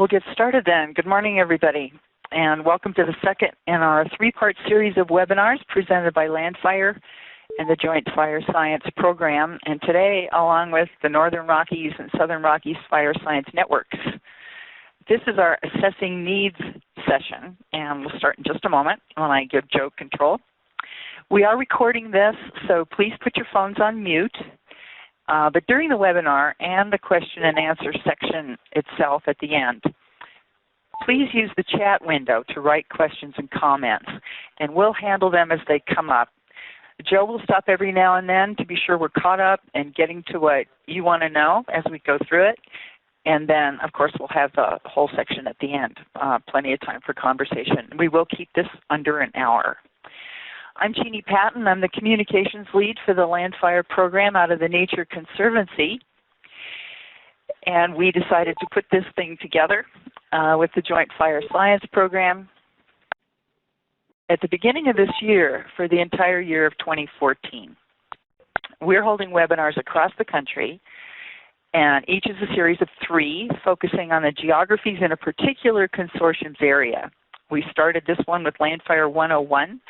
We'll get started then. Good morning, everybody, and welcome to the second in our three-part series of webinars presented by LANDFIRE and the Joint Fire Science Program, and today, along with the Northern Rockies and Southern Rockies Fire Science Networks. This is our Assessing Needs session, and we'll start in just a moment when I give Joe control. We are recording this, so please put your phones on mute. But during the webinar and the question and answer section itself at the end, please use the chat window to write questions and comments, and we'll handle them as they come up. Joe will stop every now and then to be sure we're caught up and getting to what you want to know as we go through it. And then, of course, we'll have the whole section at the end, plenty of time for conversation. We will keep this under an hour. I'm Jeannie Patton. I'm the communications lead for the LANDFIRE program out of the Nature Conservancy. And we decided to put this thing together with the Joint Fire Science Program at the beginning of this year for the entire year of 2014. We're holding webinars across the country, and each is a series of 3 focusing on the geographies in a particular consortium's area. We started this one with LANDFIRE 101,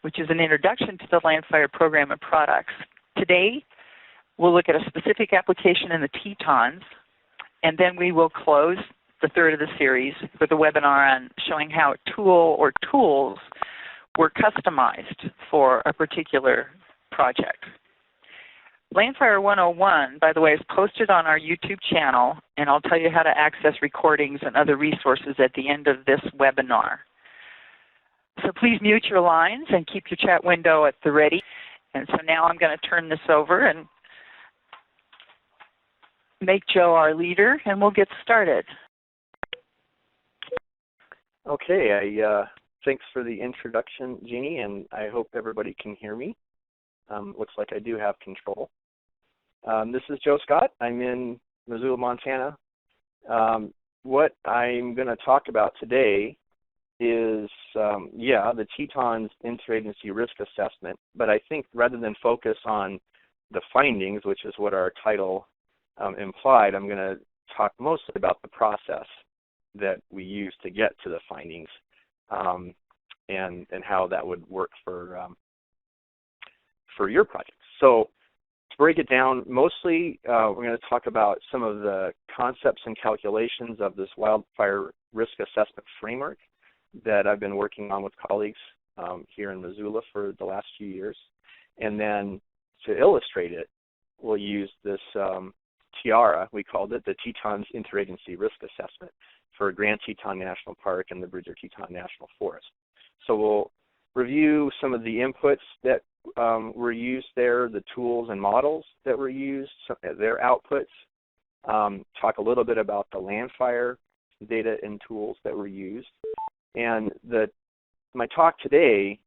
which is an introduction to the LANDFIRE program and products. Today, we'll look at a specific application in the Tetons, and then we will close the third of the series with a webinar on showing how a tool or tools were customized for a particular project. LANDFIRE 101, by the way, is posted on our YouTube channel, and I'll tell you how to access recordings and other resources at the end of this webinar. So please mute your lines and keep your chat window at the ready. And so now I'm going to turn this over and make Joe our leader, and we'll get started. Okay, thanks for the introduction, Jeannie, and I hope everybody can hear me. Looks like I do have control. This is Joe Scott. I'm in Missoula, Montana. What I'm going to talk about today is, the Tetons Interagency Risk Assessment, but I think rather than focus on the findings, which is what our title implied, I'm going to talk mostly about the process that we use to get to the findings and how that would work for your project. So to break it down, mostly we're going to talk about some of the concepts and calculations of this wildfire risk assessment framework that I've been working on with colleagues here in Missoula for the last few years. And then to illustrate it, we'll use this tiara, we called it, the Tetons Interagency Risk Assessment for Grand Teton National Park and the Bridger Teton National Forest. So we'll review some of the inputs that were used there, the tools and models that were used, their outputs, talk a little bit about the LANDFIRE data and tools that were used. And my talk today,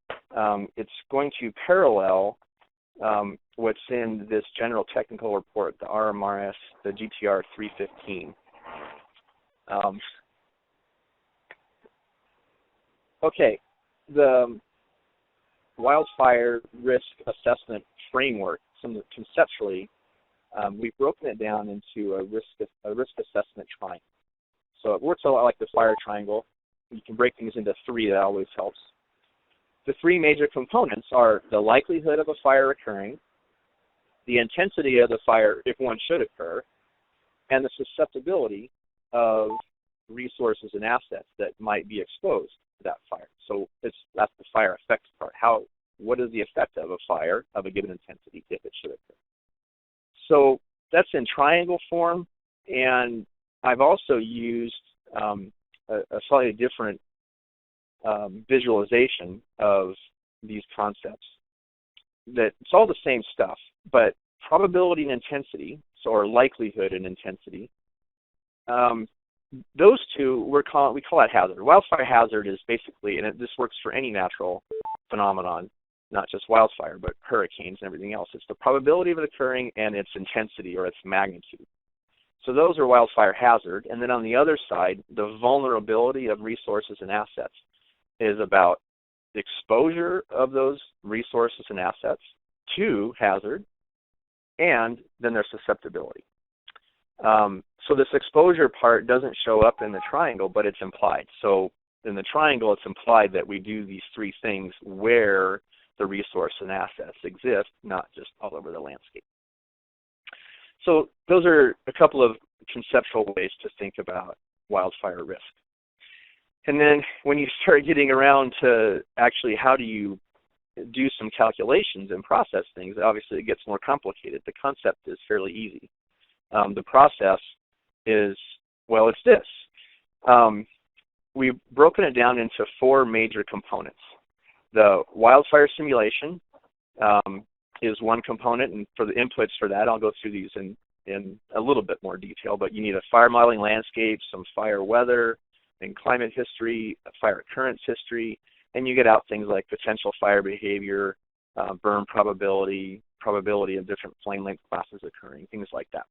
it's going to parallel what's in this general technical report, the RMRS, the GTR 315. Okay, the wildfire risk assessment framework, conceptually, we've broken it down into a risk assessment triangle. So it works a lot like the fire triangle. You can break things into 3, that always helps. The 3 major components are the likelihood of a fire occurring, the intensity of the fire if one should occur, and the susceptibility of resources and assets that might be exposed to that fire. So that's the fire effects part. What is the effect of a fire of a given intensity if it should occur? So that's in triangle form, and I've also used a slightly different visualization of these concepts. That it's all the same stuff, but probability and intensity, or likelihood and intensity, those two we call that hazard. Wildfire hazard is basically, and this works for any natural phenomenon, not just wildfire, but hurricanes and everything else. It's the probability of it occurring and its intensity or its magnitude. So those are wildfire hazard. And then on the other side, the vulnerability of resources and assets is about the exposure of those resources and assets to hazard, and then their susceptibility. So this exposure part doesn't show up in the triangle, but it's implied. So in the triangle, it's implied that we do these three things where the resource and assets exist, not just all over the landscape. So those are a couple of conceptual ways to think about wildfire risk. And then when you start getting around to actually how do you do some calculations and process things, obviously it gets more complicated. The concept is fairly easy. The process is, well, it's this. We've broken it down into four major components. The wildfire simulation is one component, and for the inputs for that, I'll go through these in a little bit more detail, but you need a fire modeling landscape, some fire weather and climate history, a fire occurrence history, and you get out things like potential fire behavior, burn probability, probability of different flame length classes occurring, things like that.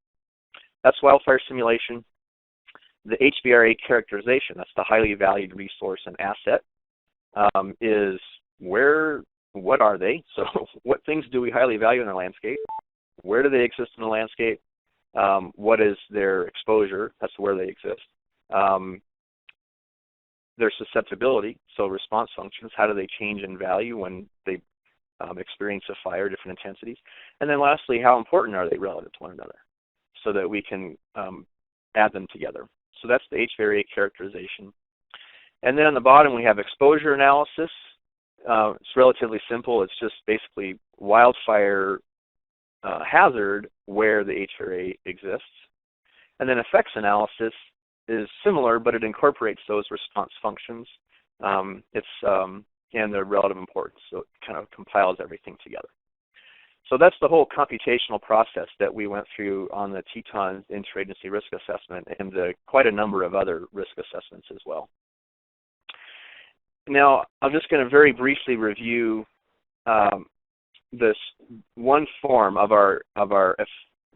That's wildfire simulation. The HVRA characterization, that's the highly valued resource and asset, is what are they? So what things do we highly value in the landscape? Where do they exist in the landscape? What is their exposure? That's where they exist. Their susceptibility, so response functions, how do they change in value when they experience a fire, different intensities? And then lastly, how important are they relative to one another so that we can add them together? So that's the HVRA characterization. And then on the bottom, we have exposure analysis. It's relatively simple. It's just basically wildfire hazard where the HVRA exists. And then effects analysis is similar, but it incorporates those response functions. And their relative importance, so it kind of compiles everything together. So that's the whole computational process that we went through on the Teton interagency risk assessment and quite a number of other risk assessments as well. Now, I'm just going to very briefly review this one form of the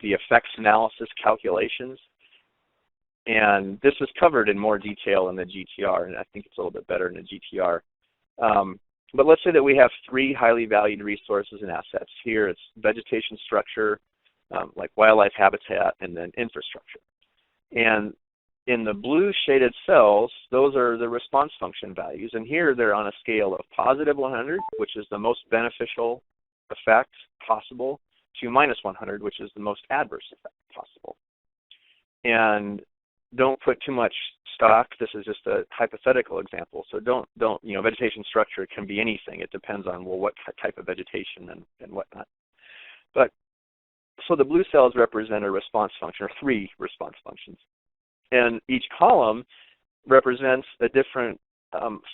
effects analysis calculations. And this was covered in more detail in the GTR, and I think it's a little bit better in the GTR. But let's say that we have three highly valued resources and assets. Here it's vegetation structure, like wildlife habitat, and then infrastructure. And in the blue shaded cells, those are the response function values. And here they're on a scale of positive 100, which is the most beneficial effect possible, to minus 100, which is the most adverse effect possible. And don't put too much stock. This is just a hypothetical example. So don't, vegetation structure can be anything. It depends on, well, what type of vegetation and whatnot. But, so the blue cells represent a response function, or three response functions. And each column represents a different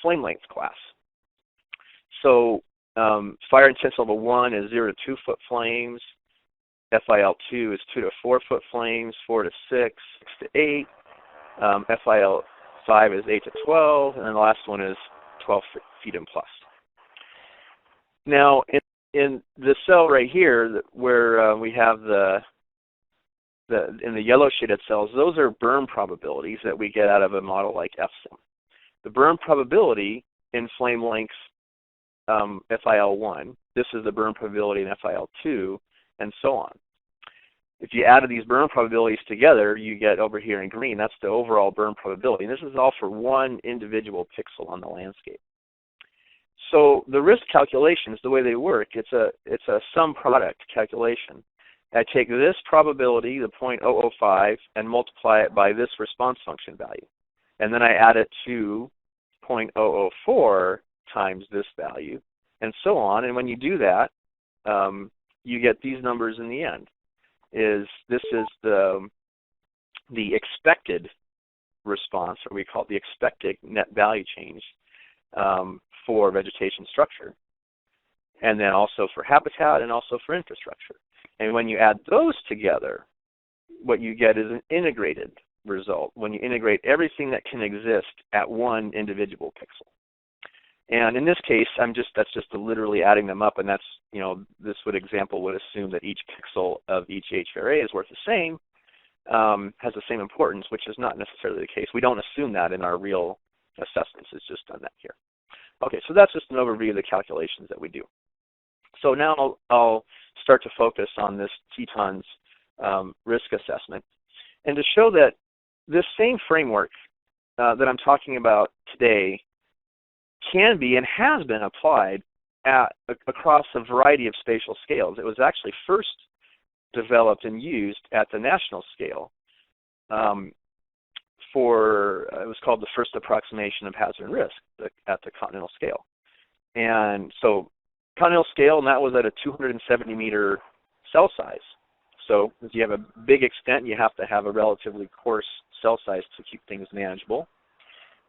flame length class. So fire intensity level 1 is 0 to 2 foot flames. FIL2 is 2 to 4 foot flames, 4 to 6, 6 to 8. FIL5 is 8 to 12, and then the last one is 12 feet and plus. Now, in the cell right here, where we have in the yellow shaded cells, those are burn probabilities that we get out of a model like FSIM. The burn probability in flame lengths FIL1, this is the burn probability in FIL2, and so on. If you added these burn probabilities together, you get over here in green, that's the overall burn probability. And this is all for one individual pixel on the landscape. So the risk calculations, the way they work, it's a sum product calculation. I take this probability, the 0.005, and multiply it by this response function value. And then I add it to 0.004 times this value, and so on. And when you do that, you get these numbers in the end. This is the expected response, or we call it the expected net value change for vegetation structure, and then also for habitat and also for infrastructure. And when you add those together, what you get is an integrated result, when you integrate everything that can exist at one individual pixel. And in this case, that's just literally adding them up, and that's, this example would assume that each pixel of each HVRA is worth the same, has the same importance, which is not necessarily the case. We don't assume that in our real assessments. It's just done that here. Okay, so that's just an overview of the calculations that we do. So now I'll start to focus on this Teton's risk assessment. And to show that this same framework that I'm talking about today can be and has been applied across a variety of spatial scales. It was actually first developed and used at the national scale it was called the first approximation of hazard and risk at the continental scale. And so continental scale, and that was at a 270 meter cell size. So if you have a big extent, you have to have a relatively coarse cell size to keep things manageable.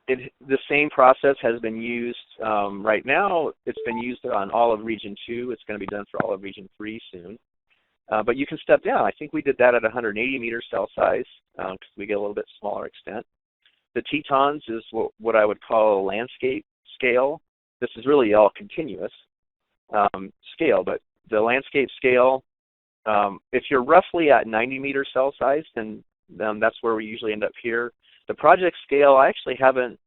The same process has been used right now. It's been used on all of Region 2. It's going to be done for all of Region 3 soon. But you can step down. I think we did that at 180 meter cell size because we get a little bit smaller extent. The Tetons is what I would call a landscape scale. This is really all continuous scale, but the landscape scale, if you're roughly at 90 meter cell size, then that's where we usually end up here. The project scale, I actually haven't,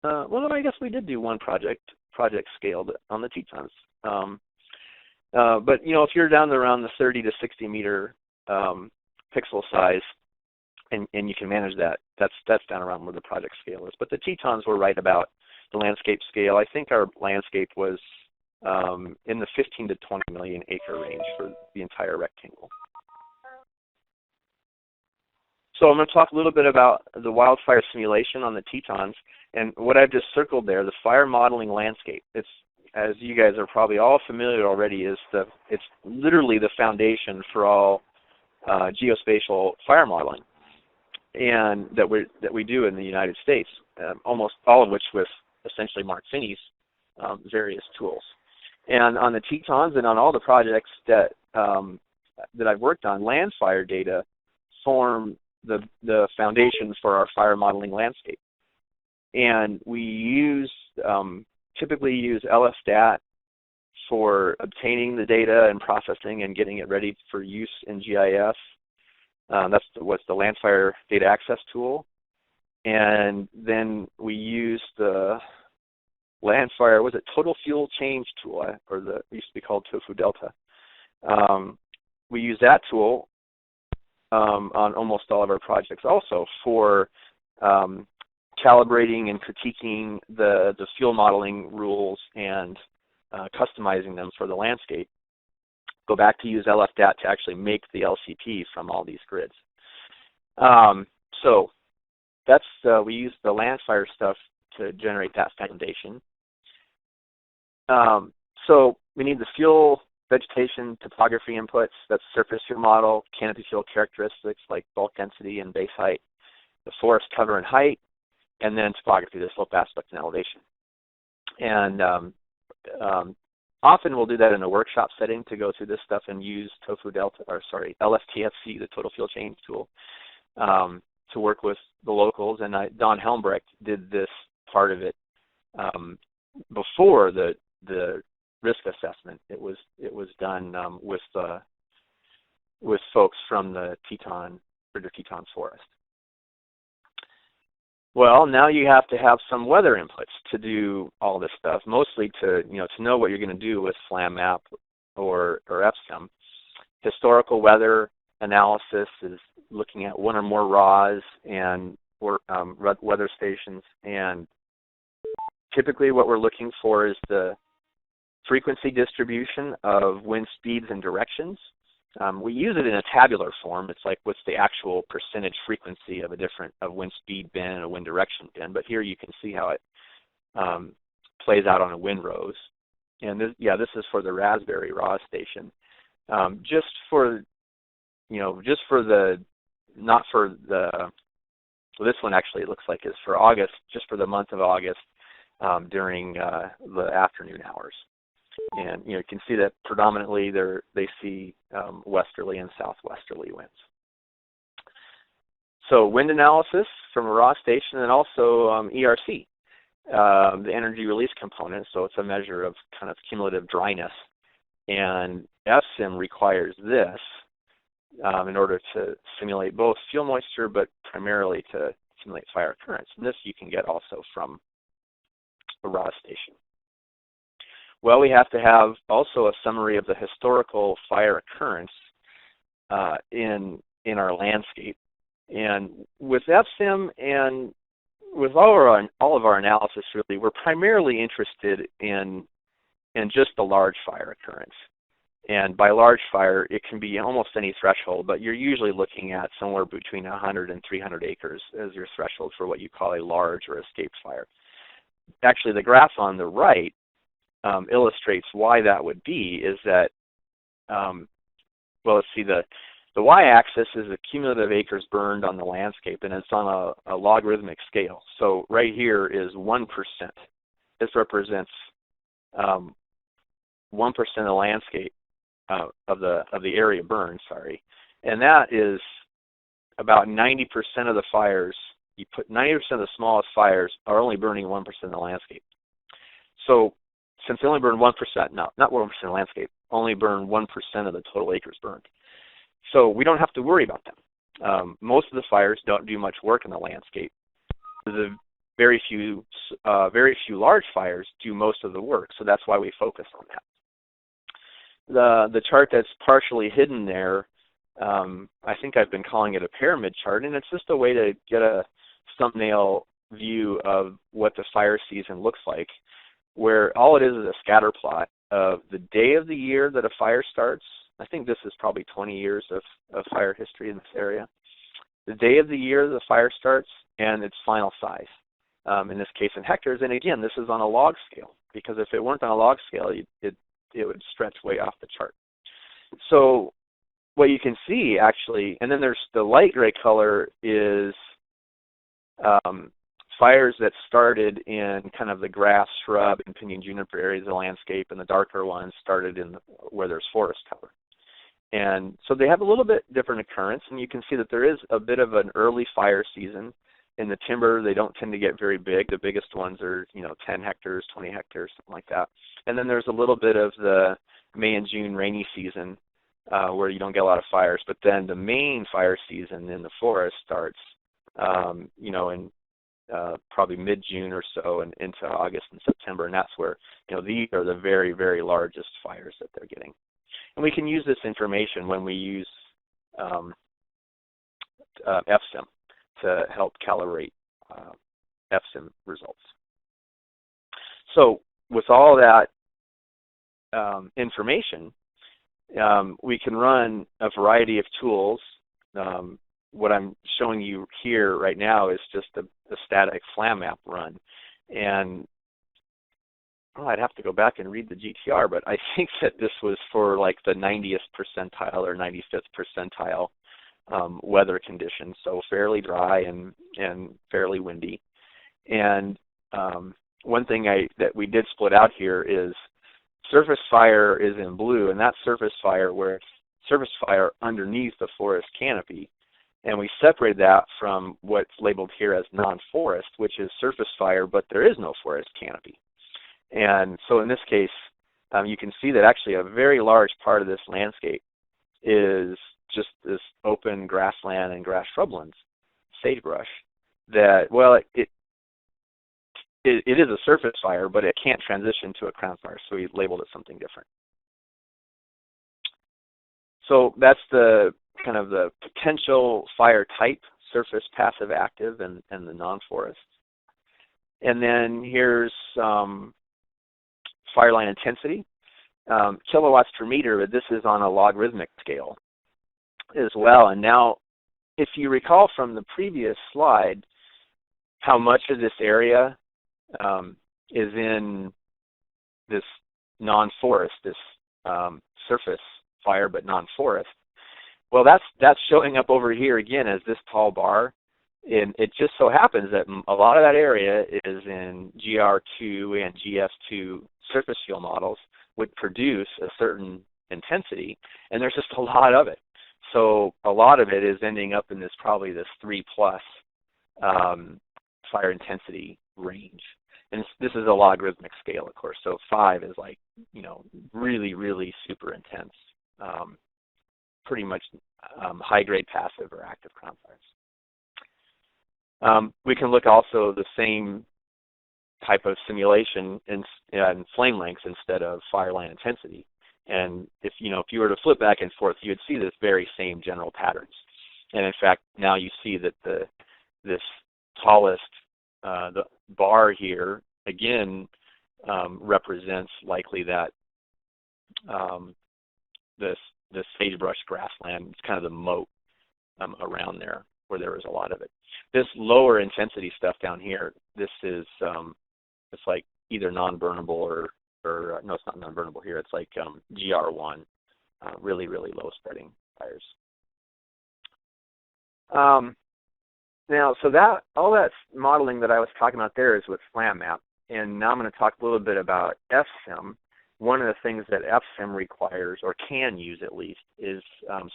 well, I guess we did do one project scale on the Tetons. But, you know, if you're down around the 30 to 60 meter pixel size and you can manage that, that's down around where the project scale is. But the Tetons were right about the landscape scale. I think our landscape was in the 15 to 20 million acre range for the entire rectangle. So I'm going to talk a little bit about the wildfire simulation on the Tetons, and what I've just circled there, the fire modeling landscape. It's, as you guys are probably all familiar already, it's literally the foundation for all geospatial fire modeling, and that we do in the United States, almost all of which with essentially Mark Finney's various tools. And on the Tetons and on all the projects that I've worked on, LANDFIRE data form the foundation for our fire modeling landscape. And we typically use LSDAT for obtaining the data and processing and getting it ready for use in GIS. That's what's the LANDFIRE data access tool. And then we use the LANDFIRE, was it total fuel change tool, or it used to be called TOFU Delta. We use that tool on almost all of our projects also for calibrating and critiquing the fuel modeling rules and customizing them for the landscape. Go back to use LSDAT to actually make the LCP from all these grids. So that's we use the LANDFIRE stuff to generate that foundation. So we need the fuel, vegetation, topography inputs. That's surface fuel model, canopy fuel characteristics like bulk density and base height, the forest cover and height, and then topography, the slope aspect and elevation. And often we'll do that in a workshop setting to go through this stuff and use LFTFC, the total fuel change tool, to work with the locals. And Don Helmbrecht did this part of it before the risk assessment. It was done with folks from the Greater Tetons Forest. Well, now you have to have some weather inputs to do all this stuff, mostly to know what you're going to do with FlamMap or EPSCM. Historical weather analysis is looking at one or more RAWs and weather stations, and typically what we're looking for is the frequency distribution of wind speeds and directions. We use it in a tabular form. It's like what's the actual percentage frequency of a wind speed bin and a wind direction bin. But here you can see how it plays out on a wind rose. And this is for the Raspberry RAW station. So this one actually it looks like is for August, just for the month of August during the afternoon hours. And you can see that predominantly they see westerly and southwesterly winds. So wind analysis from a raw station, and also ERC, the energy release component. So it's a measure of kind of cumulative dryness. And EPSCM requires this in order to simulate both fuel moisture, but primarily to simulate fire currents. And this you can get also from a raw station. Well, we have to have also a summary of the historical fire occurrence in in our landscape. And with FSIM and with all of our analysis, really, we're primarily interested in just the large fire occurrence. And by large fire, it can be almost any threshold, but you're usually looking at somewhere between 100 and 300 acres as your threshold for what you call a large or escaped fire. Actually, the graph on the right illustrates why that would be, is that, well, let's see, the y-axis is the cumulative acres burned on the landscape, and it's on a logarithmic scale. So right here is 1%. This represents 1% of the landscape, of the area burned, sorry. And that is about 90% of the fires. You put 90% of the smallest fires are only burning 1% of the landscape. So since they only burn 1%, no, not 1% of the landscape, only burn 1% of the total acres burned. So we don't have to worry about them. Most of the fires don't do much work in the landscape. The very few large fires do most of the work, so that's why we focus on that. The chart that's partially hidden there, I think I've been calling it a pyramid chart, and it's just a way to get a thumbnail view of what the fire season looks like, where all it is a scatter plot of the day of the year that a fire starts. I think this is probably 20 years of fire history in this area. The day of the year the fire starts and its final size, in this case in hectares. And again, this is on a log scale, because if it weren't on a log scale, it would stretch way off the chart. So what you can see actually, and then there's the light gray color is fires that started in kind of the grass, shrub, and pinyon juniper areas of the landscape, and the darker ones started in where there's forest cover. And so they have a little bit different occurrence, and you can see that there is a bit of an early fire season. In the timber, they don't tend to get very big. The biggest ones are, 10 hectares, 20 hectares, something like that. And then there's a little bit of the May and June rainy season where you don't get a lot of fires. But then the main fire season in the forest starts, in probably mid-June or so and into August and September. And that's where, these are the very, very largest fires that they're getting. And we can use this information when we use FSIM to help calibrate FSIM results. So with all that information, we can run a variety of tools. What I'm showing you here right now is just a static flam map run. And I'd have to go back and read the GTR, but I think that this was for like the 90th percentile or 95th percentile weather conditions, so fairly dry and fairly windy. And one thing that we did split out here is surface fire is in blue, and that's surface fire where it's surface fire underneath the forest canopy. And we separated that from what's labeled here as non-forest, which is surface fire, but there is no forest canopy. And so in this case, you can see that actually a very large part of this landscape is just this open grassland and grass shrublands, sagebrush, that, well, it is a surface fire, but it can't transition to a crown fire, so we labeled it something different. So that's the kind of the potential fire type, surface, passive, active, and the non-forest. And then here's fire line intensity, kilowatts per meter, but this is on a logarithmic scale as well. And now, if you recall from the previous slide, how much of this area is in this non-forest, this surface fire but non-forest. Well, that's showing up over here again as this tall bar. And it just so happens that a lot of that area is in GR2 and GS2 surface fuel models, would produce a certain intensity, and there's just a lot of it. So a lot of it is ending up in this probably this 3+ fire intensity range. And this is a logarithmic scale, of course. So 5 is like, really, really super intense, pretty much high-grade passive or active crown fires. We can look also the same type of simulation in flame lengths instead of fire line intensity. And if you were to flip back and forth, you would see this very same general patterns. And in fact, now you see that this tallest, the bar here, again, represents likely that this sagebrush grassland. It's kind of the moat around there where there was a lot of it. This lower intensity stuff down here, this is it's like either non-burnable or no, it's not non-burnable here. It's like GR1, really low spreading fires. Now, so that all that modeling that I was talking about there is with FlamMap, and now I'm going to talk a little bit about FSIM. One of the things that FSIM requires, or can use at least, is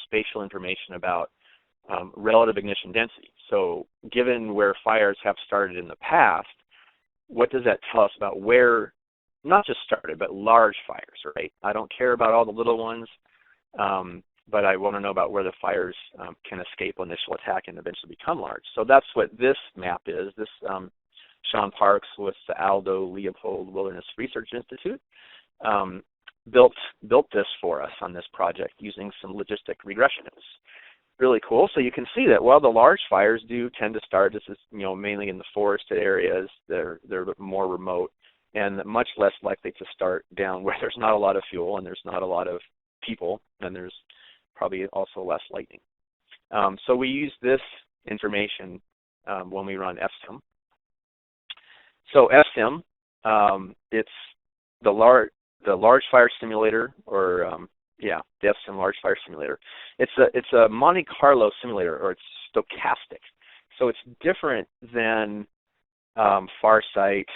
spatial information about relative ignition density. So given where fires have started in the past, what does that tell us about where, not just started, but large fires, right? I don't care about all the little ones, but I want to know about where the fires can escape initial attack and eventually become large. So that's what this map is. This Sean Parks with the Aldo Leopold Wilderness Research Institute built this for us on this project using some logistic regression. It was really cool. So you can see that while the large fires do tend to start, this is mainly in the forested areas, they're more remote and much less likely to start down where there's not a lot of fuel and there's not a lot of people, and there's probably also less lightning. So we use this information when we run FSIM. So FSIM, it's the large fire simulator, or the FSIM large fire simulator. It's a Monte Carlo simulator, or it's stochastic. So it's different than Farsight,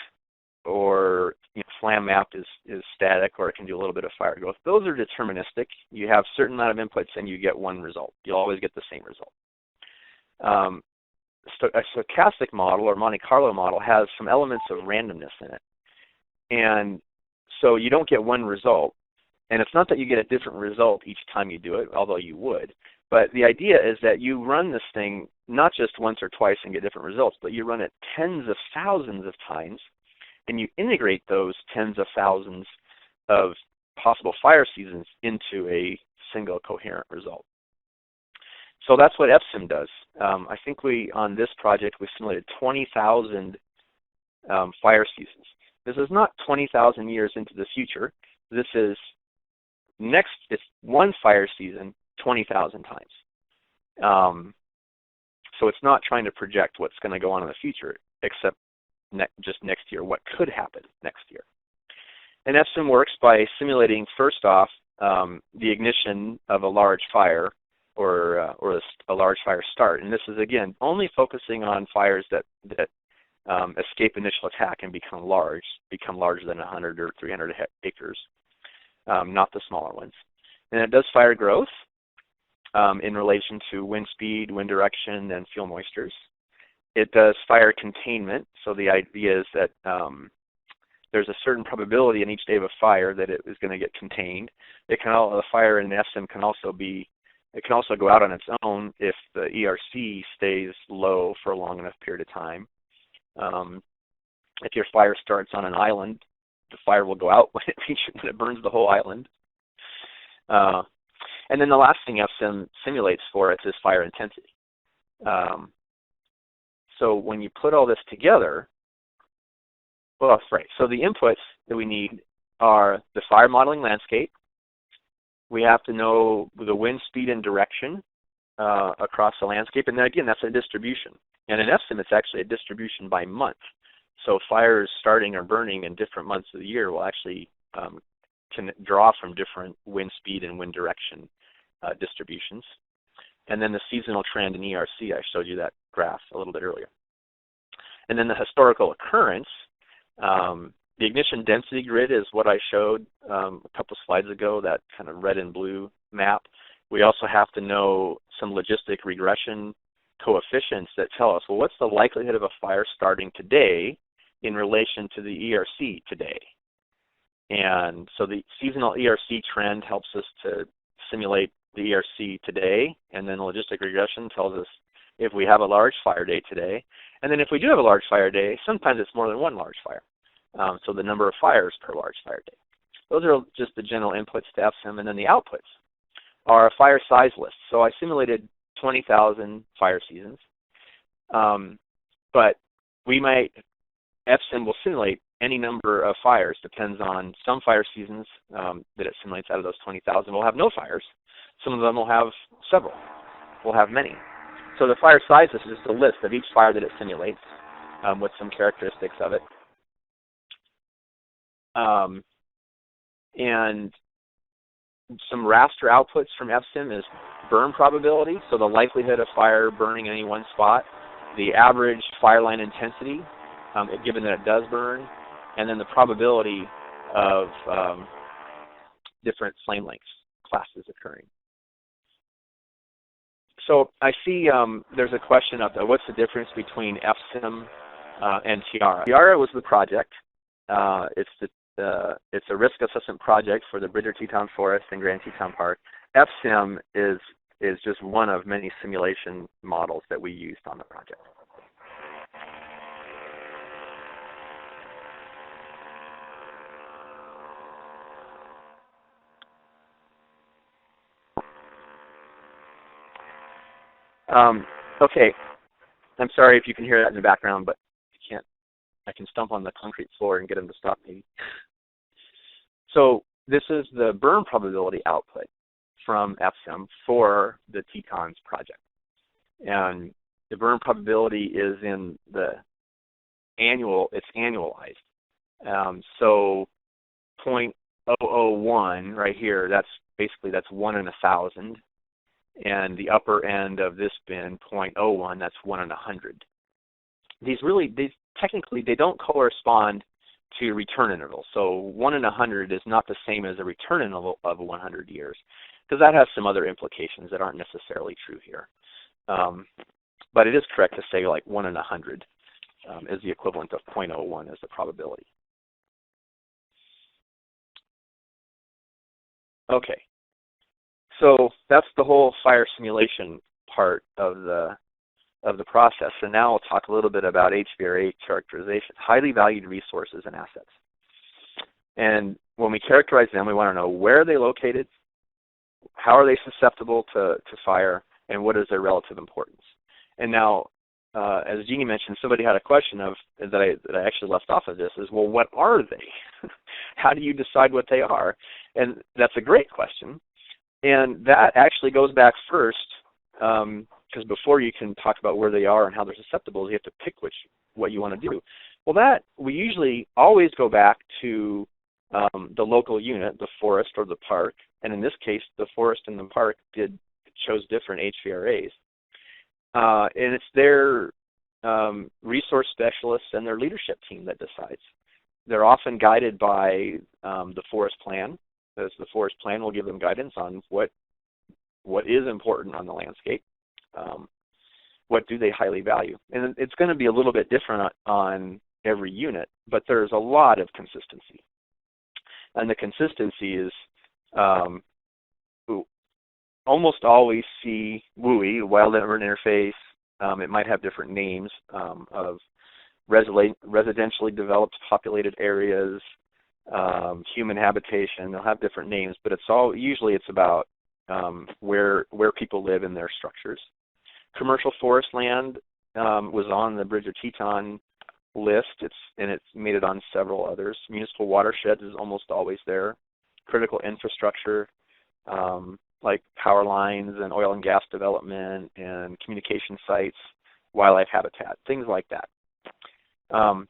or FlamMap is static, or it can do a little bit of fire growth. Those are deterministic. You have a certain amount of inputs and you get one result. You'll always get the same result. A stochastic model, or Monte Carlo model, has some elements of randomness in it. And so you don't get one result. And it's not that you get a different result each time you do it, although you would. But the idea is that you run this thing not just once or twice and get different results, but you run it tens of thousands of times, and you integrate those tens of thousands of possible fire seasons into a single coherent result. So that's what FSIM does. I think on this project, we simulated 20,000 fire seasons. This is not 20,000 years into the future. This is it's one fire season 20,000 times. So it's not trying to project what's going to go on in the future, except just next year, what could happen next year. And FSIM works by simulating, first off, the ignition of a large fire, or a large fire start. And this is, again, only focusing on fires that escape initial attack and become larger than 100 or 300 acres, not the smaller ones. And it does fire growth in relation to wind speed, wind direction, and fuel moistures. It does fire containment, so the idea is that there's a certain probability in each day of a fire that it is going to get contained. The fire in FSIM can also go out on its own if the ERC stays low for a long enough period of time. If your fire starts on an island, the fire will go out when it burns the whole island. And then the last thing FSIM simulates for it is fire intensity. So when you put all this together, so the inputs that we need are the fire modeling landscape. We have to know the wind speed and direction across the landscape. And then again, that's a distribution. And in FSIM, it's actually a distribution by month. So fires starting or burning in different months of the year will actually can draw from different wind speed and wind direction distributions. And then the seasonal trend in ERC, I showed you that graph a little bit earlier. And then the historical occurrence, the ignition density grid is what I showed a couple slides ago, that kind of red and blue map. We also have to know some logistic regression coefficients that tell us, well, what's the likelihood of a fire starting today in relation to the ERC today? And so the seasonal ERC trend helps us to simulate the ERC today, and then logistic regression tells us if we have a large fire day today. And then if we do have a large fire day, sometimes it's more than one large fire. So the number of fires per large fire day. Those are just the general inputs to FSIM, and then the outputs are a fire size list. So I simulated 20,000 fire seasons. But we might, FSIM will simulate any number of fires. Depends on some fire seasons that it simulates out of those 20,000 will have no fires. Some of them will have several, will have many. So the fire size is just a list of each fire that it simulates with some characteristics of it. And some raster outputs from FSIM is burn probability, so the likelihood of fire burning in any one spot, the average fire line intensity, given that it does burn, and then the probability of different flame lengths classes occurring. So I see there's a question up there. What's the difference between FSIM and Tiara? Tiara was the project. It's a risk assessment project for the Bridger Teton Forest and Grand Teton Park. FSIM is just one of many simulation models that we used on the project. Okay, I'm sorry if you can hear that in the background, but I can stomp on the concrete floor and get them to stop maybe. So this is the burn probability output from FSIM for the Tetons project. And the burn probability is in the annual, it's annualized. So 0.001 right here, that's 1 in 1,000. And the upper end of this bin, 0.01, that's 1 in 100. These technically, they don't correspond to return intervals. So 1 in 100 is not the same as a return interval of 100 years, because that has some other implications that aren't necessarily true here. But it is correct to say like 1 in 100 is the equivalent of 0.01 as the probability. Okay, so that's the whole fire simulation part of the process. And now I'll talk a little bit about HVRA characterization, highly valued resources and assets. And when we characterize them, we want to know where are they located, how are they susceptible to fire, and what is their relative importance. And now, as Jeannie mentioned, somebody had a question that I actually left off of this is, well, what are they? How do you decide what they are? And that's a great question. And that actually goes back first, because before you can talk about where they are and how they're susceptible, you have to pick what you want to do. Well, that we usually always go back to the local unit, the forest or the park, and in this case, the forest and the park chose different HVRAs, and it's their resource specialists and their leadership team that decides. They're often guided by the forest plan, as the forest plan will give them guidance on what is important on the landscape. What do they highly value? And it's going to be a little bit different on every unit, but there's a lot of consistency. And the consistency is almost always see WUI, wildland interface. It might have different names of residentially developed populated areas, human habitation. They'll have different names, but usually it's about where people live in their structures. Commercial forest land was on the Bridger Teton list, and it's made it on several others. Municipal Watershed is almost always there. Critical infrastructure, like power lines and oil and gas development and communication sites, wildlife habitat, things like that. On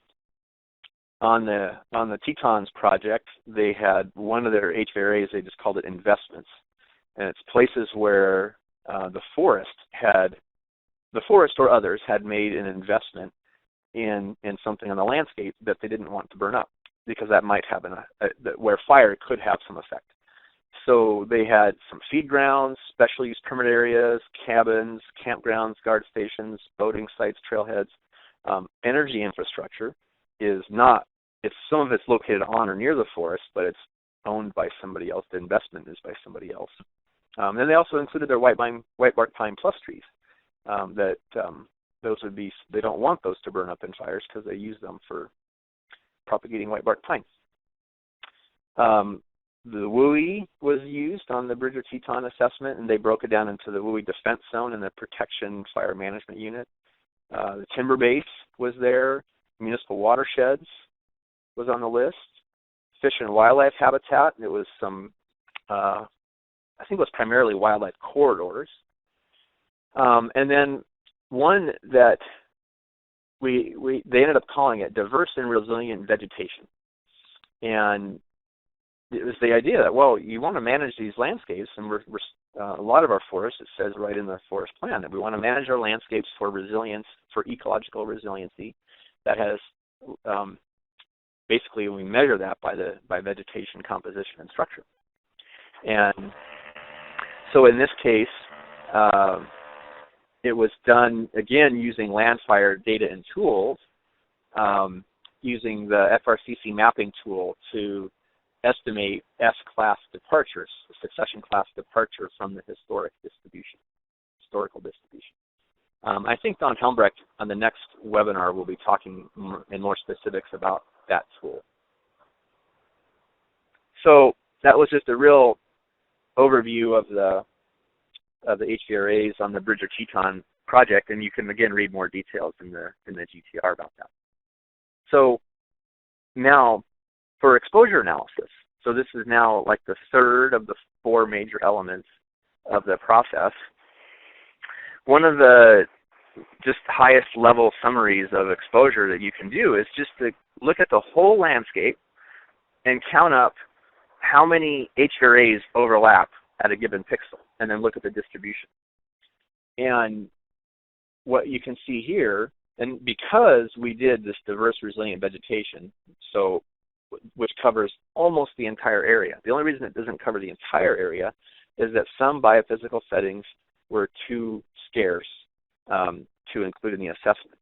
the Tetons project, they had one of their HVRAs, they just called it investments. And it's places where the forest or others had made an investment in something on the landscape that they didn't want to burn up, because that might have where fire could have some effect. So they had some feed grounds, special use permit areas, cabins, campgrounds, guard stations, boating sites, trailheads. Energy infrastructure is not, some of it's located on or near the forest, but it's owned by somebody else. The investment is by somebody else. And they also included their white bark pine plus trees. Those would be, they don't want those to burn up in fires because they use them for propagating white bark pine. WUI was used on the Bridger Teton assessment, and they broke it down into the WUI defense zone and the protection fire management unit. The timber base was there. Municipal watersheds was on the list. Fish and wildlife habitat. It was some, I think it was primarily wildlife corridors. And then one that they ended up calling it diverse and resilient vegetation. And it was the idea that, well, you want to manage these landscapes, and a lot of our forests, it says right in the forest plan, that we want to manage our landscapes for resilience, for ecological resiliency. That has, basically, we measure that by vegetation composition and structure. And so in this case, it was done, again, using LANDFIRE data and tools, using the FRCC mapping tool to estimate S-class departures, succession class departure from the historical distribution. I think Don Helmbrecht on the next webinar will be talking in more specifics about that tool. So that was just a real overview of the HVRAs on the Bridger Teton project, and you can again read more details in the GTR about that. So now for exposure analysis. So this is now like the third of the four major elements of the process. One of the just highest level summaries of exposure that you can do is just to look at the whole landscape and count up how many HVRAs overlap at a given pixel, and then look at the distribution. And what you can see here, and because we did this diverse resilient vegetation, so which covers almost the entire area. The only reason it doesn't cover the entire area is that some biophysical settings were too scarce to include in the assessment.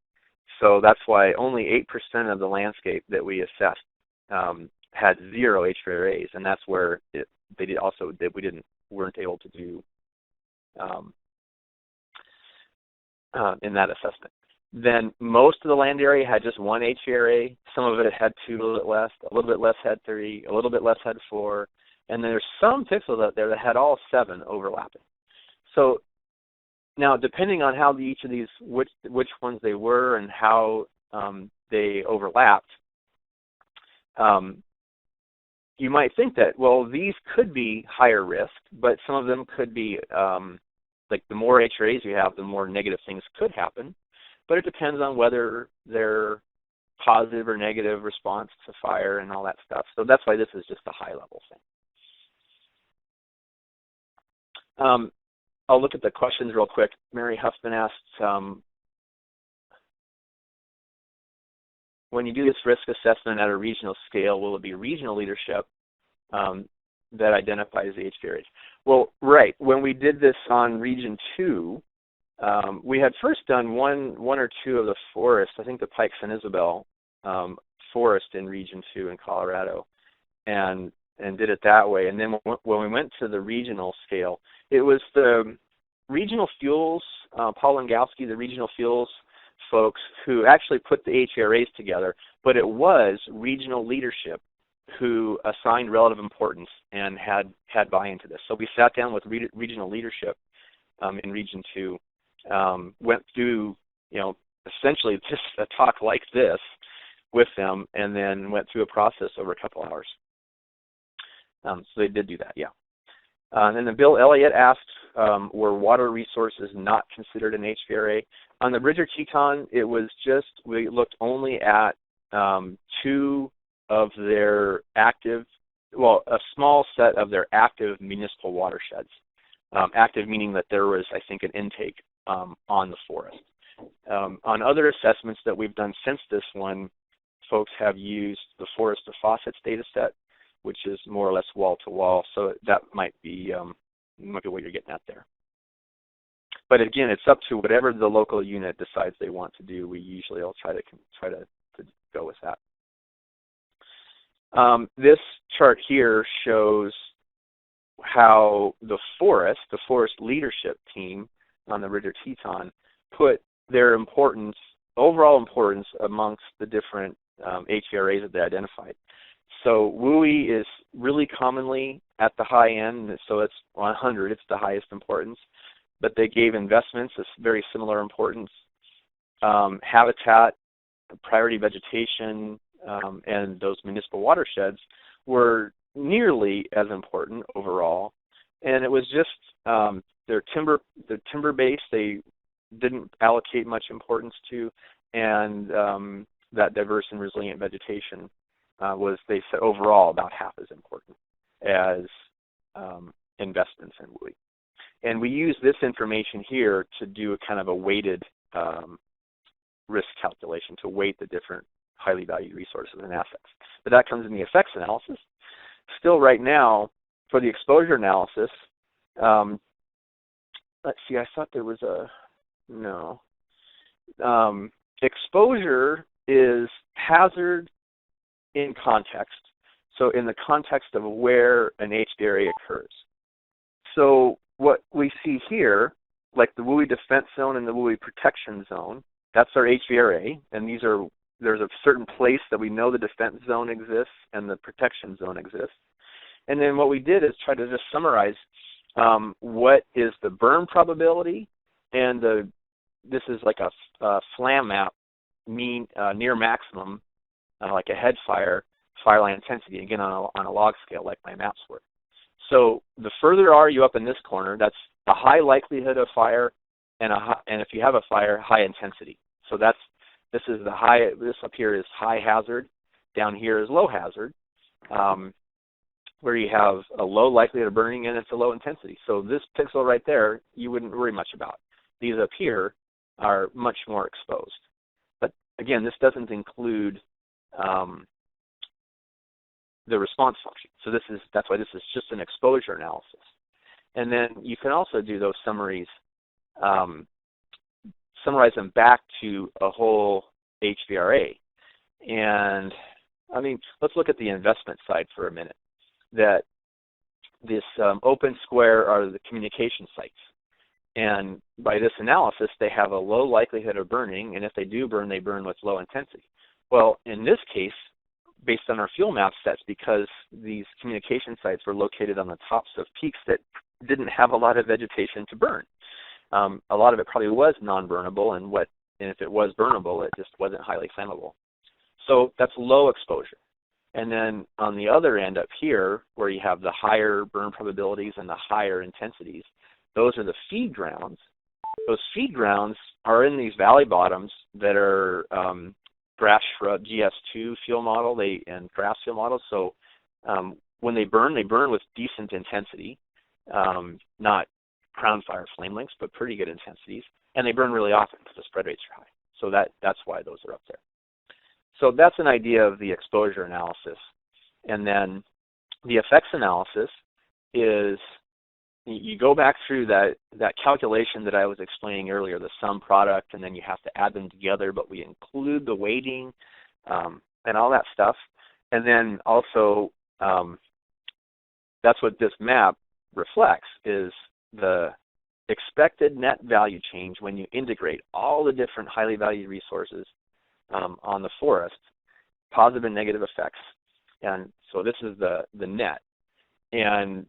So that's why only 8% of the landscape that we assessed had 0 HVRAs, and that's where we weren't able to do in that assessment. Then most of the land area had just 1 HVRA. Some of it had 2, a little bit less had 3, a little bit less had 4, and there's some pixels out there that had all 7 overlapping. So now, depending on how each of these, which ones they were and how they overlapped, you might think that, well, these could be higher risk, but some of them could be, like the more HVRAs you have, the more negative things could happen. But it depends on whether they're positive or negative response to fire and all that stuff. So that's why this is just a high-level thing. I'll look at the questions real quick. Mary Huffman asks, when you do this risk assessment at a regional scale, will it be regional leadership that identifies the HVRAs? Well, right. When we did this on Region 2, we had first done one or two of the forests, I think the Pike San Isabel forest in Region 2 in Colorado, and did it that way. And then when we went to the regional scale, it was the regional fuels, Paul Langowski, the regional fuels folks who actually put the HVRAs together, but it was regional leadership who assigned relative importance and had buy-in to this. So we sat down with regional leadership in Region 2, went through, essentially just a talk like this with them, and then went through a process over a couple hours. So they did do that, yeah. And then Bill Elliott asked, were water resources not considered an HVRA? On the Bridger Teton, it was just, we looked only at 2 of their active, well, a small set of their active municipal watersheds. Active meaning that there was, I think, an intake on the forest. On other assessments that we've done since this one, folks have used the forest to faucets data set, which is more or less wall-to-wall, so that might be what you're getting at there. But again, it's up to whatever the local unit decides they want to do. We usually will try to go with that. This chart here shows how the forest leadership team on the Bridger Teton put their overall importance amongst the different HVRAs that they identified. So WUI is really commonly at the high end, so it's 100, it's the highest importance, but they gave investments a very similar importance. Habitat, priority vegetation, and those municipal watersheds were nearly as important overall, and it was just their timber base they didn't allocate much importance to, and that diverse and resilient vegetation was, they said, overall about half as important as investments in WUI. And we use this information here to do a kind of a weighted risk calculation, to weight the different highly valued resources and assets. But that comes in the effects analysis. Still right now, for the exposure analysis, let's see, I thought there was a, no. Exposure is hazard in context, so in the context of where an HVRA occurs. So what we see here, like the WUI defense zone and the WUI protection zone, that's our HVRA, and there's a certain place that we know the defense zone exists and the protection zone exists. And then what we did is try to just summarize what is the burn probability, and this is like a FLAM map, mean near maximum, like a head fire line intensity, again on a log scale like my maps were. So the further are you up in this corner, that's a high likelihood of fire, and if you have a fire, high intensity. So this is the high. This up here is high hazard. Down here is low hazard, where you have a low likelihood of burning and it's a low intensity. So this pixel right there, you wouldn't worry much about. These up here are much more exposed. But again, this doesn't include the response function. So that's why this is just an exposure analysis. And then you can also do those summaries, summarize them back to a whole HVRA. And I mean, let's look at the investment side for a minute. That this open square are the communication sites. And by this analysis, they have a low likelihood of burning, and if they do burn, they burn with low intensity. Well, in this case, based on our fuel map sets, because these communication sites were located on the tops of peaks that didn't have a lot of vegetation to burn. A lot of it probably was non-burnable, and if it was burnable, it just wasn't highly flammable. So that's low exposure. And then on the other end up here, where you have the higher burn probabilities and the higher intensities, those are the feed grounds. Those feed grounds are in these valley bottoms that are grass shrub GS2 fuel model and grass fuel models. So when they burn with decent intensity, not crown fire flame lengths, but pretty good intensities. And they burn really often because the spread rates are high. So that's why those are up there. So that's an idea of the exposure analysis. And then the effects analysis is you go back through that calculation that I was explaining earlier, the sum product, and then you have to add them together, but we include the weighting and all that stuff. And then also that's what this map reflects, is the expected net value change when you integrate all the different highly valued resources on the forest, positive and negative effects. And so this is the net. And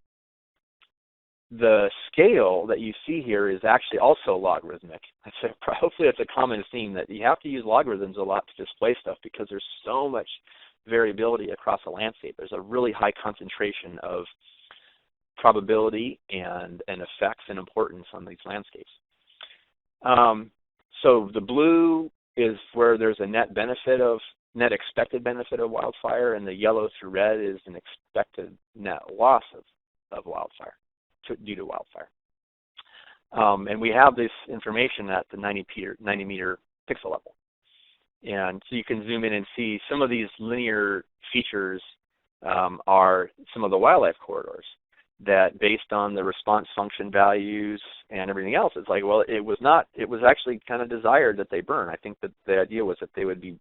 the scale that you see here is actually also logarithmic. Hopefully it's a common theme that you have to use logarithms a lot to display stuff because there's so much variability across a landscape. There's a really high concentration of probability and effects and importance on these landscapes. So the blue is where there's a net expected benefit of wildfire, and the yellow through red is an expected net loss of wildfire due to wildfire. And we have this information at the 90 meter pixel level. And so you can zoom in and see some of these linear features are some of the wildlife corridors that, based on the response function values and everything else, it's like, well, it was actually kind of desired that they burn. I think that the idea was that they would be,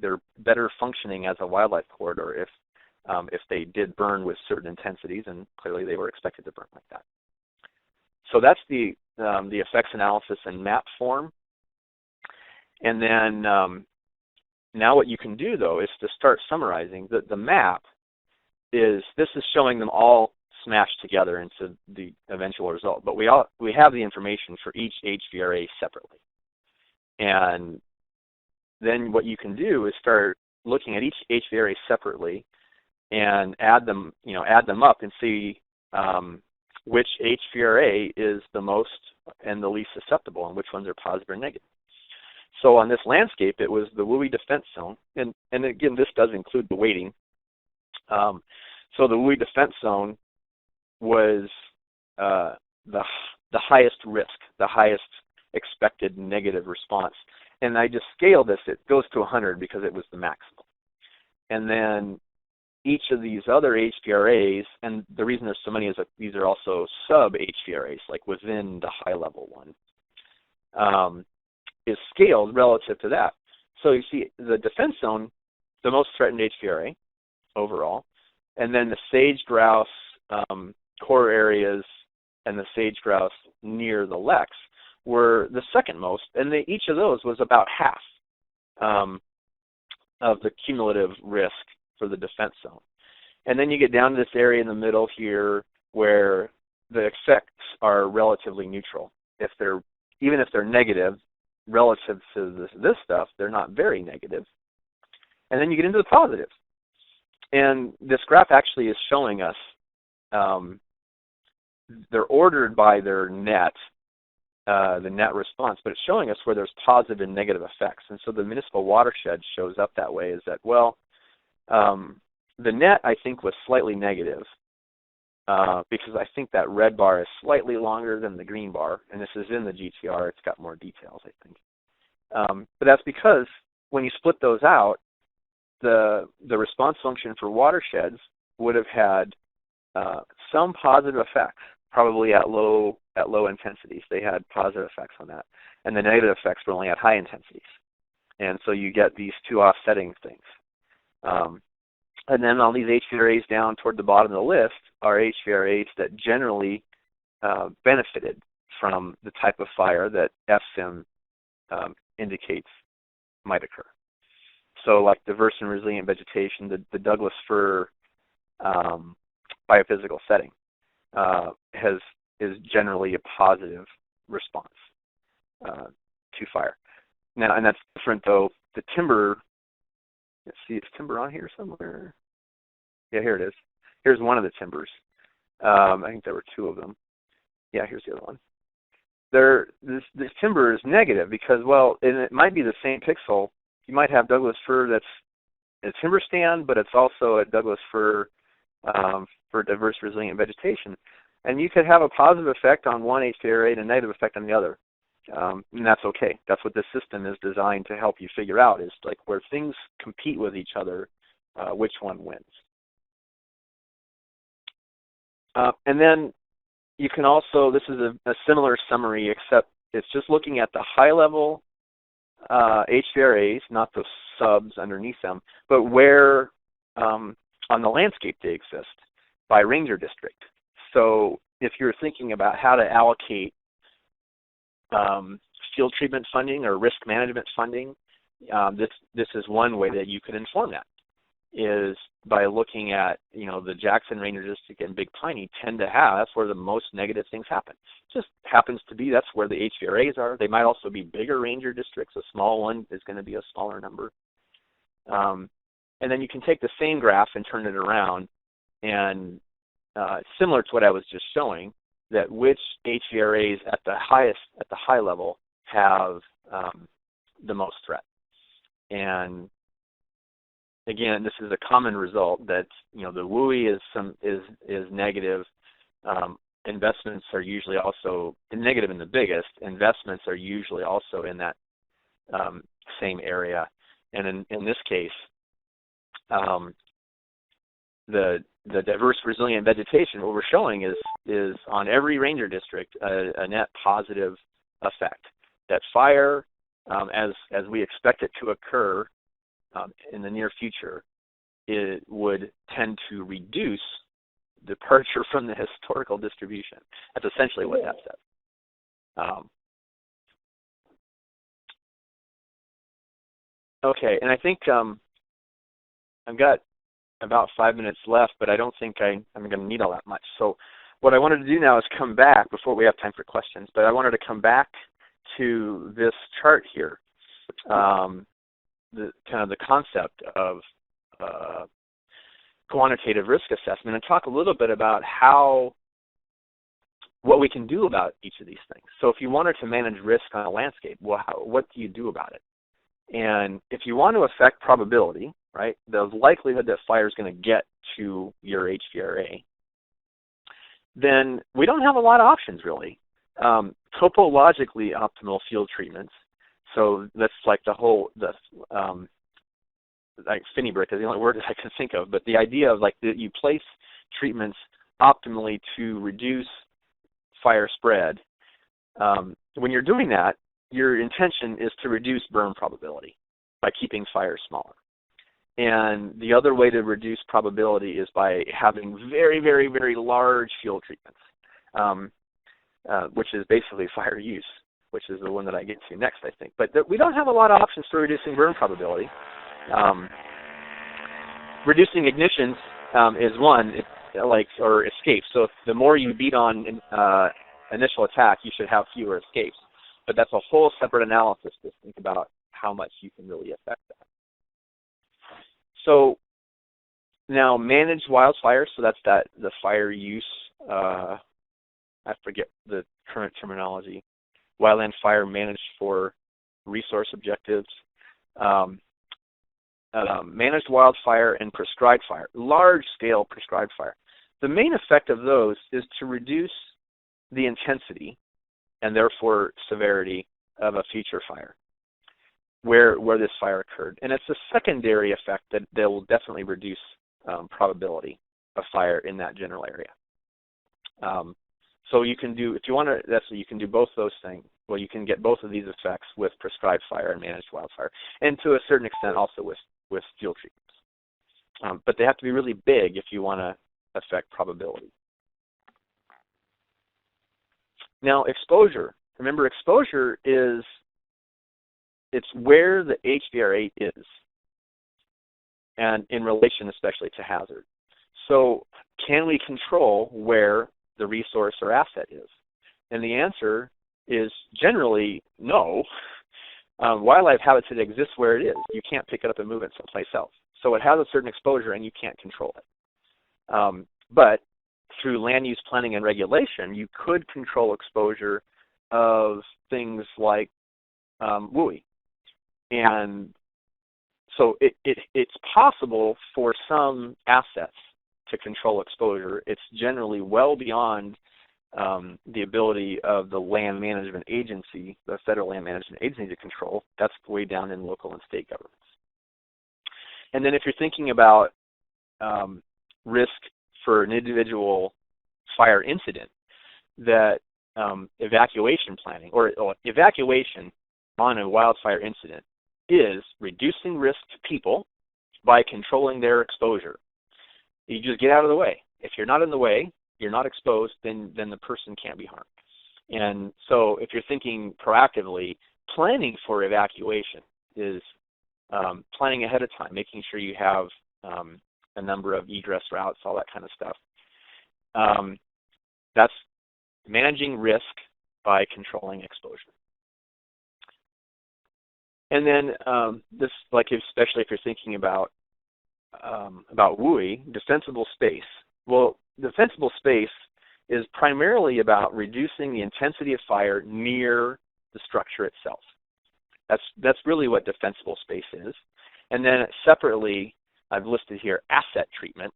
they're better functioning as a wildlife corridor if they did burn with certain intensities, and clearly they were expected to burn like that. So that's the effects analysis in map form. And then now what you can do, though, is to start summarizing. The map this is showing them all smashed together into the eventual result. But we have the information for each HVRA separately. And then what you can do is start looking at each HVRA separately and add them up and see which HVRA is the most and the least susceptible and which ones are positive or negative. So on this landscape, it was the WUI defense zone, and again, this does include the weighting. So the WUI defense zone was the highest risk, the highest expected negative response. And I just scaled this. It goes to 100 because it was the maximum. And then each of these other HVRAs, and the reason there's so many is that these are also sub-HVRAs, like within the high-level one, is scaled relative to that. So you see the defense zone, the most threatened HVRA overall, and then the sage-grouse core areas and the sage-grouse near the Lex were the second most, and each of those was about half of the cumulative risk for the defense zone. And then you get down to this area in the middle here where the effects are relatively neutral. Even if they're negative relative to this stuff, they're not very negative. And then you get into the positives. And this graph actually is showing us they're ordered by their net, the net response, but it's showing us where there's positive and negative effects. And so the municipal watershed shows up that way, is that, well, the net, I think, was slightly negative because I think that red bar is slightly longer than the green bar, and this is in the GTR. It's got more details, I think. But that's because when you split those out, the response function for watersheds would have had some positive effects, probably at low intensities. They had positive effects on that. And the negative effects were only at high intensities. And so you get these two offsetting things. And then on these HVRAs down toward the bottom of the list are HVRAs that generally benefited from the type of fire that FSIM indicates might occur. So like diverse and resilient vegetation, the Douglas fir biophysical setting is generally a positive response to fire. Now, and that's different though. The timber, let's see, is timber on here somewhere? Yeah, here it is. Here's one of the timbers. I think there were two of them. Yeah, here's the other one. This timber is negative because, well, and it might be the same pixel. You might have Douglas fir that's a timber stand, but it's also a Douglas fir for diverse resilient vegetation. And you could have a positive effect on one HVRA and a negative effect on the other. And that's okay. That's what this system is designed to help you figure out, is like where things compete with each other, which one wins. And then you can also, this is a similar summary, except it's just looking at the high-level HVRAs, not the subs underneath them, but where on the landscape they exist by ranger district. So if you're thinking about how to allocate field treatment funding or risk management funding, this is one way that you can inform that, is by looking at, the Jackson Ranger District and Big Piney tend to have, that's where the most negative things happen. It just happens to be that's where the HVRAs are. They might also be bigger ranger districts. A small one is going to be a smaller number. And then you can take the same graph and turn it around, and similar to what I was just showing, that which HVRAs at the high level have the most threat. And again, this is a common result that the WUI is negative. Investments are usually also negative in the biggest. Investments are usually also in that same area. And in this case, the diverse resilient vegetation, what we're showing is on every ranger district a net positive effect. That fire, as we expect it to occur in the near future, it would tend to reduce departure from the historical distribution. That's essentially what that says. Okay, and I think I've got about 5 minutes left, but I don't think I'm going to need all that much. So what I wanted to do now is come back, before we have time for questions, but I wanted to come back to this chart here, the concept of quantitative risk assessment, and talk a little bit about what we can do about each of these things. So if you wanted to manage risk on a landscape, well, what do you do about it? And if you want to affect probability, right, the likelihood that fire is going to get to your HVRA, then we don't have a lot of options, really. Topologically optimal field treatments, so that's like like Finnebrick is the only word that I can think of, but the idea of like that you place treatments optimally to reduce fire spread. When you're doing that, your intention is to reduce burn probability by keeping fires smaller. And the other way to reduce probability is by having very, very, very large field treatments, which is basically fire use, which is the one that I get to next, I think. But we don't have a lot of options for reducing burn probability. Reducing ignitions is one, or escapes. So if the more you beat on initial attack, you should have fewer escapes. But that's a whole separate analysis to think about how much you can really affect that. So now managed wildfire, so that's the fire use, I forget the current terminology, wildland fire managed for resource objectives, managed wildfire and prescribed fire, large-scale prescribed fire. The main effect of those is to reduce the intensity and therefore severity of a future fire where this fire occurred. And it's a secondary effect that will definitely reduce probability of fire in that general area. So you can do, if you want to, you can do both those things. Well, you can get both of these effects with prescribed fire and managed wildfire, and to a certain extent also with field treatments. But they have to be really big if you want to affect probability. Now, exposure. Remember, exposure it's where the HVRA is, and in relation especially to hazard. So can we control where the resource or asset is? And the answer is generally no. Wildlife habitat exists where it is. You can't pick it up and move it someplace else. So it has a certain exposure and you can't control it. But through land use planning and regulation, you could control exposure of things like WUI. And so it's possible for some assets to control exposure. It's generally well beyond the ability of the land management agency, the federal land management agency, to control. That's way down in local and state governments. And then if you're thinking about risk for an individual fire incident, that evacuation planning or evacuation on a wildfire incident is reducing risk to people by controlling their exposure. You just get out of the way. If you're not in the way, you're not exposed, then the person can't be harmed. And so if you're thinking proactively, planning for evacuation is planning ahead of time, making sure you have a number of egress routes, all that kind of stuff. That's managing risk by controlling exposure. And then this, especially if you're thinking about WUI, defensible space. Well, defensible space is primarily about reducing the intensity of fire near the structure itself. That's really what defensible space is. And then separately, I've listed here asset treatment.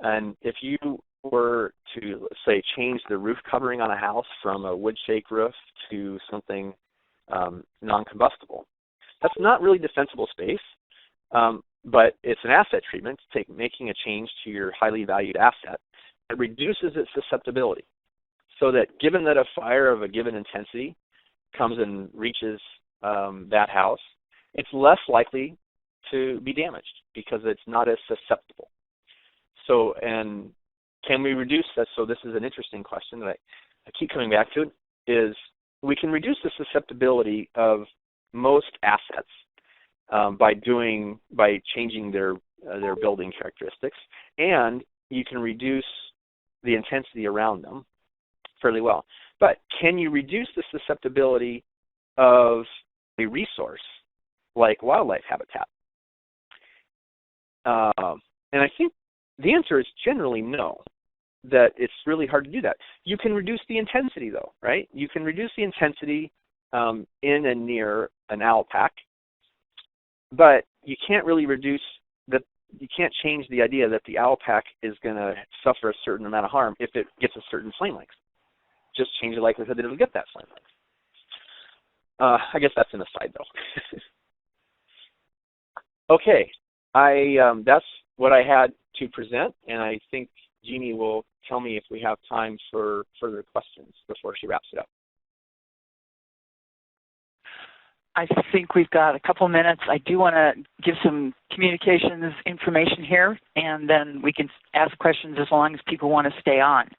And if you were to, let's say, change the roof covering on a house from a wood shake roof to something non-combustible, that's not really defensible space, but it's an asset treatment, making a change to your highly valued asset. It reduces its susceptibility so that given that a fire of a given intensity comes and reaches that house, it's less likely to be damaged because it's not as susceptible. So, and can we reduce that? So this is an interesting question that I keep coming back to, is we can reduce the susceptibility of most assets by changing their building characteristics, and you can reduce the intensity around them fairly well. But can you reduce the susceptibility of a resource like wildlife habitat? And I think the answer is generally no, that it's really hard to do that. You can reduce the intensity though, right? You can reduce the intensity in and near an owl pack, but you can't really you can't change the idea that the owl pack is going to suffer a certain amount of harm if it gets a certain flame length. Just change the likelihood that it'll get that flame length. I guess that's an aside though. Okay, that's what I had to present, and I think Jeannie will tell me if we have time for further questions before she wraps it up. I think we've got a couple minutes. I do want to give some communications information here, and then we can ask questions as long as people want to stay on.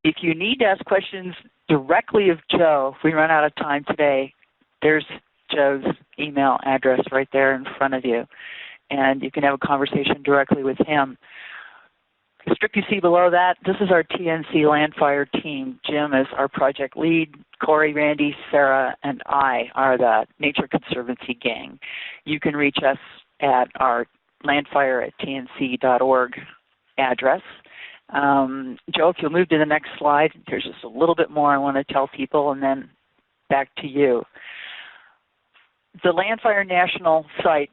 If you need to ask questions directly of Joe, if we run out of time today, there's Joe's email address right there in front of you, and you can have a conversation directly with him. The strip you see below that, this is our TNC LANDFIRE team. Jim is our project lead. Corey, Randy, Sarah, and I are the Nature Conservancy gang. You can reach us at our landfire@tnc.org address. Joe, if you'll move to the next slide, there's just a little bit more I want to tell people, and then back to you. The LANDFIRE National site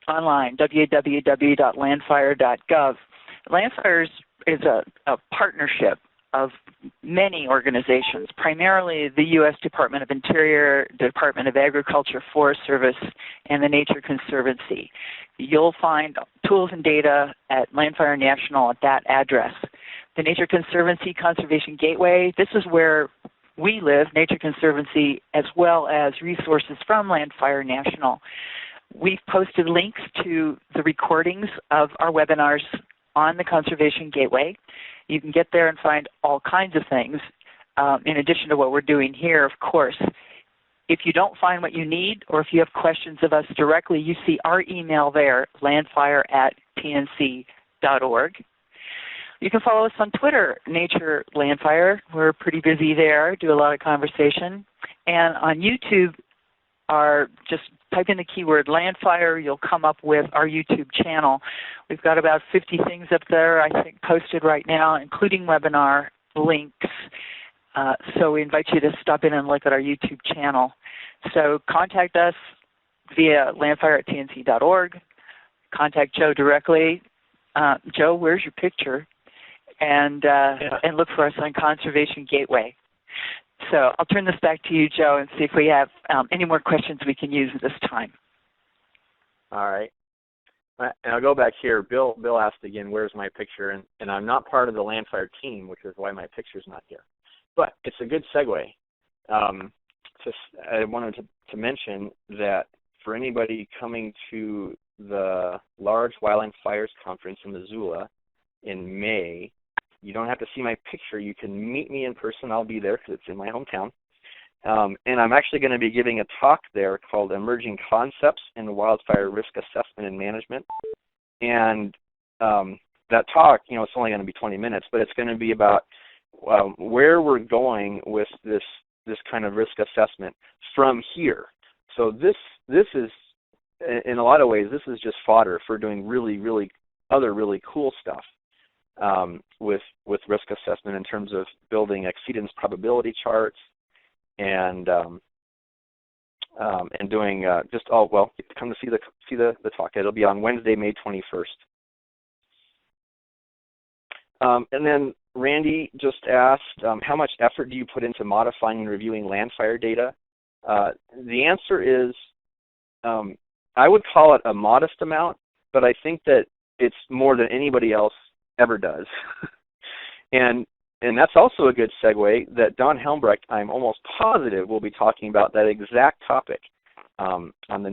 online, www.landfire.gov. LANDFIRE is a partnership of many organizations, primarily the U.S. Department of Interior, Department of Agriculture, Forest Service, and the Nature Conservancy. You'll find tools and data at LANDFIRE National at that address. The Nature Conservancy Conservation Gateway, this is where we live, Nature Conservancy, as well as resources from LANDFIRE National. We've posted links to the recordings of our webinars on the Conservation Gateway. You can get there and find all kinds of things in addition to what we're doing here, of course. If you don't find what you need, or if you have questions of us directly, you see our email there, landfire@tnc.org. You can follow us on Twitter, Nature Landfire. We're pretty busy there, do a lot of conversation. And on YouTube, just type in the keyword Landfire, you'll come up with our YouTube channel. We've got about 50 things up there, I think, posted right now, including webinar links. So we invite you to stop in and look at our YouTube channel. So contact us via landfire@tnc.org. Contact Joe directly. Joe, where's your picture? And look for us on Conservation Gateway. So I'll turn this back to you, Joe, and see if we have any more questions we can use at this time. All right. And I'll go back here. Bill asked again, where's my picture? And I'm not part of the LANDFIRE team, which is why my picture's not here. But it's a good segue. I wanted to mention that for anybody coming to the Large Wildland Fires Conference in Missoula in May, you don't have to see my picture. You can meet me in person. I'll be there because it's in my hometown. And I'm actually going to be giving a talk there called Emerging Concepts in Wildfire Risk Assessment and Management. And that talk, it's only going to be 20 minutes, but it's going to be about where we're going with this kind of risk assessment from here. So this is, in a lot of ways, this is just fodder for doing really cool stuff. With risk assessment in terms of building exceedance probability charts and doing come to see the talk. It'll be on Wednesday, May 21st. And then Randy just asked, how much effort do you put into modifying and reviewing LANDFIRE data? The answer is, I would call it a modest amount, but I think that it's more than anybody else ever does. and that's also a good segue that Don Helmbrecht, I'm almost positive, will be talking about that exact topic on this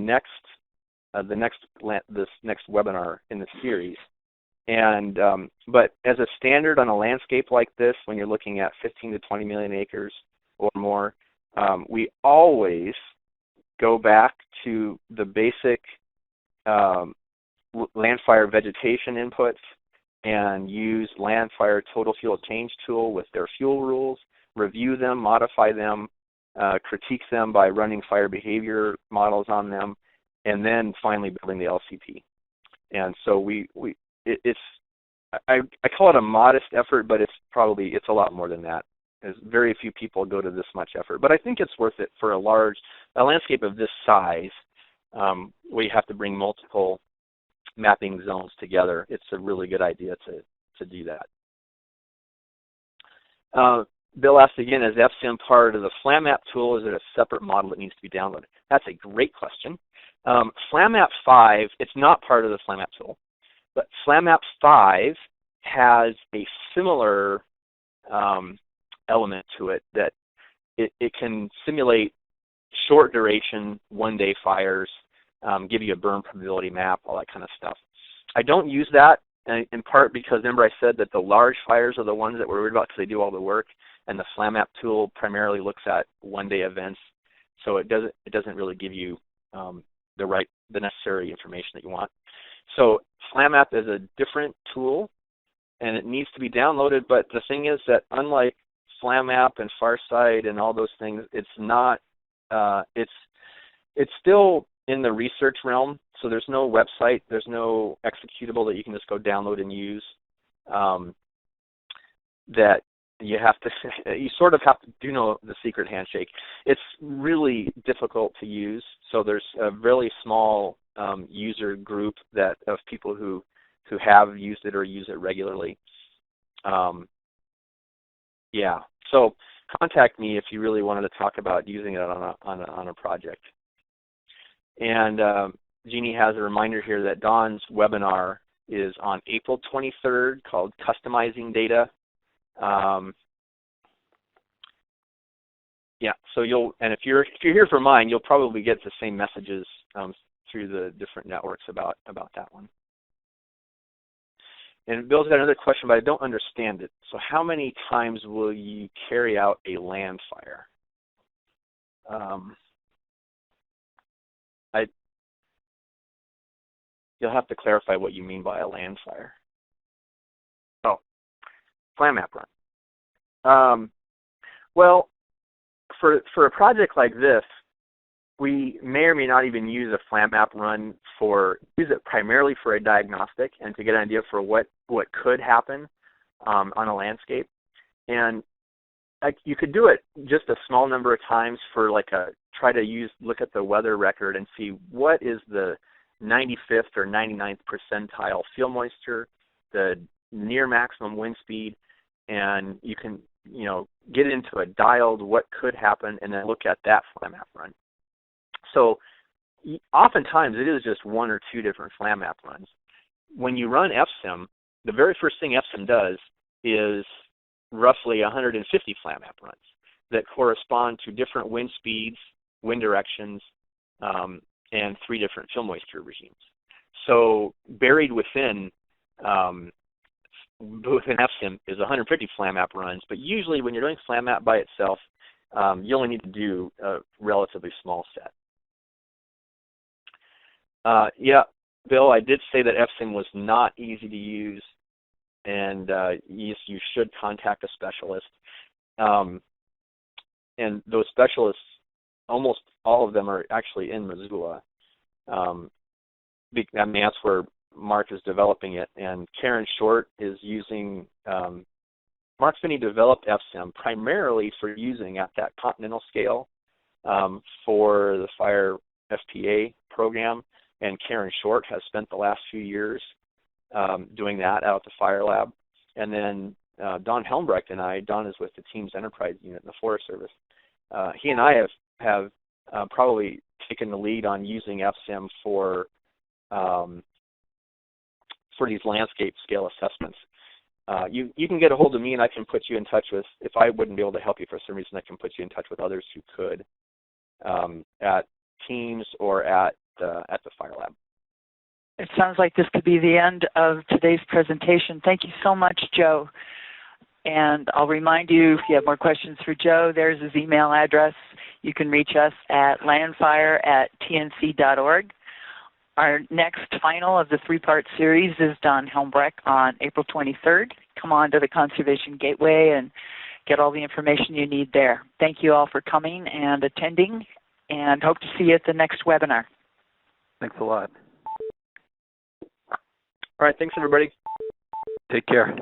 next webinar in the series. And but as a standard on a landscape like this, when you're looking at 15 to 20 million acres or more, we always go back to the basic LANDFIRE vegetation inputs and use LANDFIRE total fuel change tool with their fuel rules, review them, modify them, critique them by running fire behavior models on them, and then finally building the LCP. And so I call it a modest effort, but it's a lot more than that. There's very few people go to this much effort, but I think it's worth it for a landscape of this size, where you have to bring multiple mapping zones together. It's a really good idea to do that. Bill asked again, is FSIM part of the FlamMap tool? Is it a separate model that needs to be downloaded? That's a great question. FlamMap 5, it's not part of the FlamMap tool, but FlamMap 5 has a similar element to it, that it can simulate short duration, one-day fires, give you a burn probability map, all that kind of stuff. I don't use that in part because, remember I said that the large fires are the ones that we're worried about because they do all the work, and the FlamMap tool primarily looks at one-day events, so it doesn't really give you the necessary information that you want. So FlamMap is a different tool, and it needs to be downloaded, but the thing is that unlike FlamMap and Farsight and all those things, it's not, it's still in the research realm, so there's no website, there's no executable that you can just go download and use, that you have to, you sort of have to do know the secret handshake. It's really difficult to use, so there's a really small user group of people who have used it or use it regularly. Yeah, so contact me if you really wanted to talk about using it on a project. And Jeannie has a reminder here that Dawn's webinar is on April 23rd called Customizing Data. Yeah, so if you're here for mine, you'll probably get the same messages through the different networks about that one. And Bill's got another question, but I don't understand it. So how many times will you carry out a land fire? You'll have to clarify what you mean by a land fire. Oh, FlamMap run. Well, for a project like this, we may or may not even use a FlamMap run use it primarily for a diagnostic and to get an idea for what could happen on a landscape. And you could do it just a small number of times for look at the weather record and see what is the 95th or 99th percentile fuel moisture, the near maximum wind speed, and you can get into a dialed what could happen and then look at that FlamMap run. So oftentimes it is just one or two different FlamMap runs. When you run FSIM, the very first thing FSIM does is roughly 150 FlamMap runs that correspond to different wind speeds, wind directions, and 3 different fuel moisture regimes. So buried within FSIM is 150 FlamMap runs, but usually when you're doing FlamMap by itself, you only need to do a relatively small set. Yeah, Bill, I did say that FSIM was not easy to use, and you should contact a specialist. And those specialists, almost all of them are actually in Missoula. That's where Mark is developing it, and Karen Short is using, Mark Finney developed FSIM primarily for using at that continental scale for the Fire FPA program, and Karen Short has spent the last few years doing that out at the Fire Lab. And then Don Helmbrecht and I, Don is with the Teams Enterprise Unit in the Forest Service, he and I have probably taken the lead on using FSIM for these landscape scale assessments. You can get a hold of me and I can put you in touch with, if I wouldn't be able to help you for some reason, I can put you in touch with others who could at Teams or at the Fire Lab. It sounds like this could be the end of today's presentation. Thank you so much, Joe. And I'll remind you, if you have more questions for Joe, there's his email address. You can reach us at landfire@tnc.org. Our next final of the three-part series is Don Helmbrecht on April 23rd. Come on to the Conservation Gateway and get all the information you need there. Thank you all for coming and attending, and hope to see you at the next webinar. Thanks a lot. All right, thanks everybody. Take care.